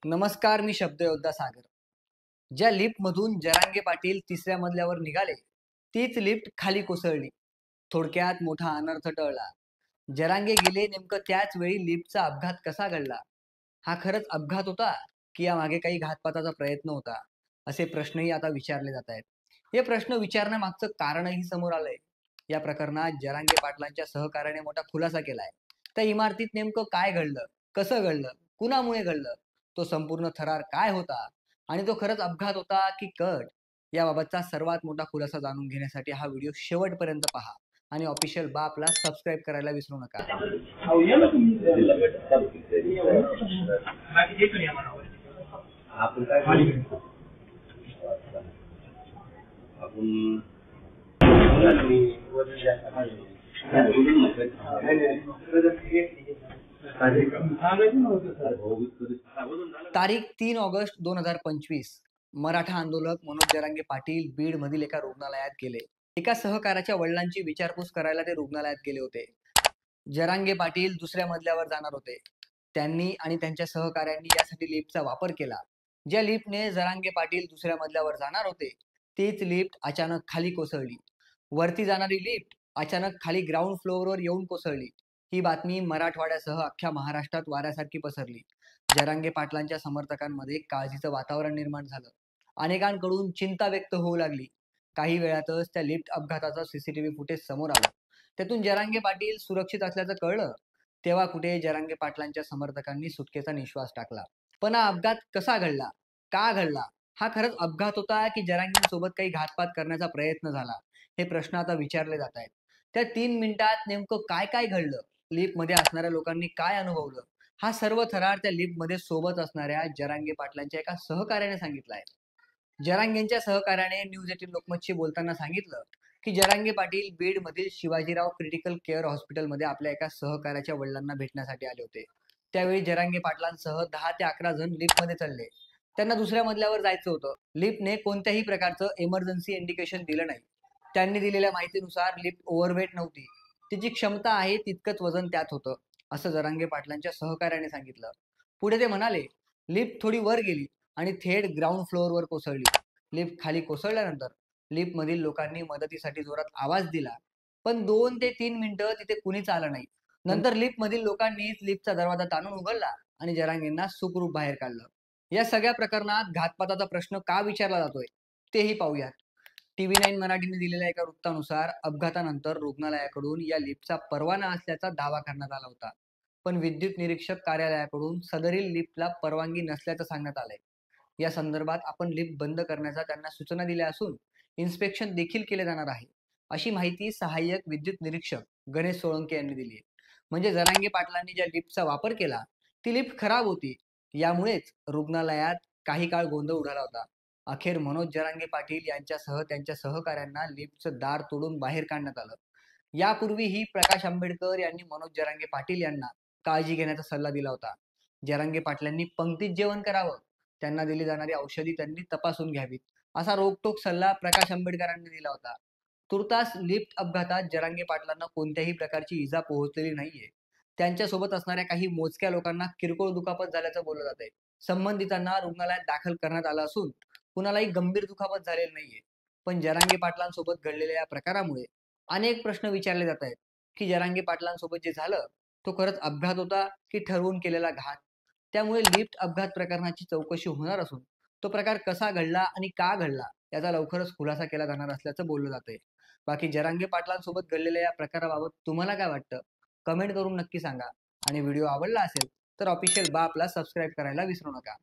नमस्कार, मी शब्दयोद्धा सागर. ज्या लिफ्टमधून जरांगे पाटील तिसऱ्या मजल्यावर निघाले, तीच लिफ्ट खाली कोसळली. थोडक्यात मोठा अनर्थ टळला. जरांगे गेले नेमकं त्याच वेळी लिफ्टचा अपघात कसा घडला? हा खरंच अपघात होता, की यामागे काही घातपाताचा प्रयत्न होता? असे प्रश्नही आता विचारले जात आहेत. हे प्रश्न विचारण्यामागचं कारणही समोर आलंय. या प्रकरणात जरांगे पाटलांच्या सहकार्याने मोठा खुलासा केलाय. त्या इमारतीत नेमकं काय घडलं, कसं घडलं, कुणामुळे घडलं, तो संपूर्ण थरार काय होता आणि तो खरंच अपघात होता की कट, याबाबतचा सर्वात मोठा खुलासा जाणून घेण्यासाठी हा व्हिडिओ शेवटपर्यंत पहा आणि ऑफिशियल बापला सबस्क्राईब करायला विसरू नका. तारीख 3 ऑगस्ट 2025. मराठा आंदोलक मनोज जरांगे पाटील बीड मधील एका रुग्णालयात गेले. एका सहकाराच्या वडिलांची विचारपूस करायला ते रुग्णालयात गेले होते. जरांगे पाटील दुसऱ्या मजल्यावर जाणार होते. त्यांनी आणि त्यांच्या सहकाऱ्यांनी यासाठी लिफ्टचा वापर केला. ज्या लिफ्टने जरांगे पाटील दुसऱ्या मजल्यावर जाणार होते, तीच लिफ्ट अचानक खाली कोसळली. वरती जाणारी लिफ्ट अचानक खाली ग्राउंड फ्लोअरवर येऊन कोसळली. ही बातमी मराठवाड्यासह अख्ख्या महाराष्ट्रात वाऱ्यासारखी पसरली. जरांगे पाटलांच्या समर्थकांमध्ये काळजीचं वातावरण निर्माण झालं. अनेकांकडून चिंता व्यक्त होऊ लागली. काही वेळातच त्या लिफ्ट अपघाताचं सीसीटीव्ही फुटेज समोर आलं. त्यातून जरांगे पाटील सुरक्षित असल्याचं कळलं. तेव्हा कुठे जरांगे पाटलांच्या समर्थकांनी सुटकेचा निश्वास टाकला. पण हा अपघात कसा घडला, का घडला, हा खरंच अपघात होता की जरांगेंसोबत काही घातपात करण्याचा प्रयत्न झाला, हे प्रश्न आता विचारले जात आहेत. त्या 3 मिनिटात नेमकं काय काय घडलं, लिफ्टमध्ये असणाऱ्या लोकांनी काय अनुभवलं, हा सर्व थरार त्या लिफ्टमध्ये सोबत असणाऱ्या जरांगे पाटलांच्या एका सहकार्याने सांगितलाय. जरांगेंच्या सहकार्याने न्यूज 18 लोकमतशी बोलताना सांगितलं की जरांगे पाटील बीड मधील शिवाजीराव क्रिटिकल केअर हॉस्पिटलमध्ये आपल्या एका सहकार्याच्या वडिलांना भेटण्यासाठी आले होते. त्यावेळी जरांगे पाटलांसह 10 ते 11 जण लिफ्टमध्ये चढले. त्यांना दुसऱ्या मजल्यावर जायचं होतं. लिफ्टने कोणत्याही प्रकारचं इमर्जन्सी इंडिकेशन दिलं नाही. त्यांनी दिलेल्या माहितीनुसार लिफ्ट ओव्हरवेट नव्हती. तिची क्षमता आहे तितकंच वजन त्यात होतं, असं जरांगे पाटलांच्या सहकार्याने सांगितलं. पुढे ते म्हणाले, लिफ्ट थोडी वर गेली आणि थेट ग्राउंड फ्लोअरवर कोसळली. लिफ्ट खाली कोसळल्यानंतर लिफ्ट मधील लोकांनी मदतीसाठी जोरात आवाज दिला, पण 2 ते 3 मिनिटं तिथे कुणीच आलं नाही. नंतर लिफ्ट मधील लोकांनीच लिफ्टचा दरवाजा ताणून उघडला आणि जरांगेंना सुखरूप बाहेर काढलं. या सगळ्या प्रकरणात घातपाताचा प्रश्न का विचारला जातोय, तेही पाहूयात. टीव्ही 9 मराठीने दिलेल्या एका वृत्तानुसार अपघातानंतर रुग्णालयाकडून या लिफ्टचा परवाना असल्याचा दावा करण्यात आला होता. पण विद्युत निरीक्षक कार्यालयाकडून सदरील लिफ्टला परवानगी नसल्याचं सांगण्यात आलंय. या संदर्भात आपण लिफ्ट बंद करण्याचा त्यांना सूचना दिल्या असून इन्स्पेक्शन देखील केले जाणार आहे, अशी माहिती सहाय्यक विद्युत निरीक्षक गणेश सोळंके यांनी दिली आहे. म्हणजे जरांगे पाटलांनी ज्या लिफ्टचा वापर केला, ती लिफ्ट खराब होती. यामुळेच रुग्णालयात काही काळ गोंधळ उडाला होता. अखेर मनोज जरांगे पाटील यांच्यासह त्यांच्या सहकाऱ्यांना लिफ्टचं दार तोडून बाहेर काढण्यात आलं. यापूर्वीही प्रकाश आंबेडकर यांनी मनोज जरांगे पाटील यांना काळजी घेण्याचा सल्ला दिला होता. जरांगे पाटलांनी पंक्तीत जेवण करावं, त्यांना दिली जाणारी औषधी त्यांनी तपासून घ्यावीत, असा रोखठोक सल्ला प्रकाश आंबेडकरांनी दिला होता. तुर्तास लिफ्ट अपघातात जरांगे पाटलांना कोणत्याही प्रकारची इजा पोहोचलेली नाहीये. त्यांच्यासोबत असणाऱ्या काही मोजक्या लोकांना किरकोळ दुखापत झाल्याचं बोललं जातंय. संबंधितांना रुग्णालयात दाखल करण्यात आलं असून कुणालाही गंभीर दुखापत झालेली नाहीये. पण जरांगे पाटलांसोबत घडलेल्या या प्रकारामुळे अनेक प्रश्न विचारले जात आहेत की जरांगे पाटलांसोबत जे झालं, तो खरंच अपघात होता की ठरवून केलेला घात. त्यामुळे लिफ्ट अपघात प्रकरणाची चौकशी होणार असून तो प्रकार कसा घडला आणि का घडला, याचा लवकरच खुलासा केला जाणार असल्याचं बोललं जातंय. बाकी जरांगे पाटलांसोबत घडलेल्या या प्रकाराबाबत तुम्हाला काय वाटतं, कमेंट करून नक्की सांगा. आणि व्हिडिओ आवडला असेल तर ऑफिशियल बापला सबस्क्राईब करायला विसरू नका.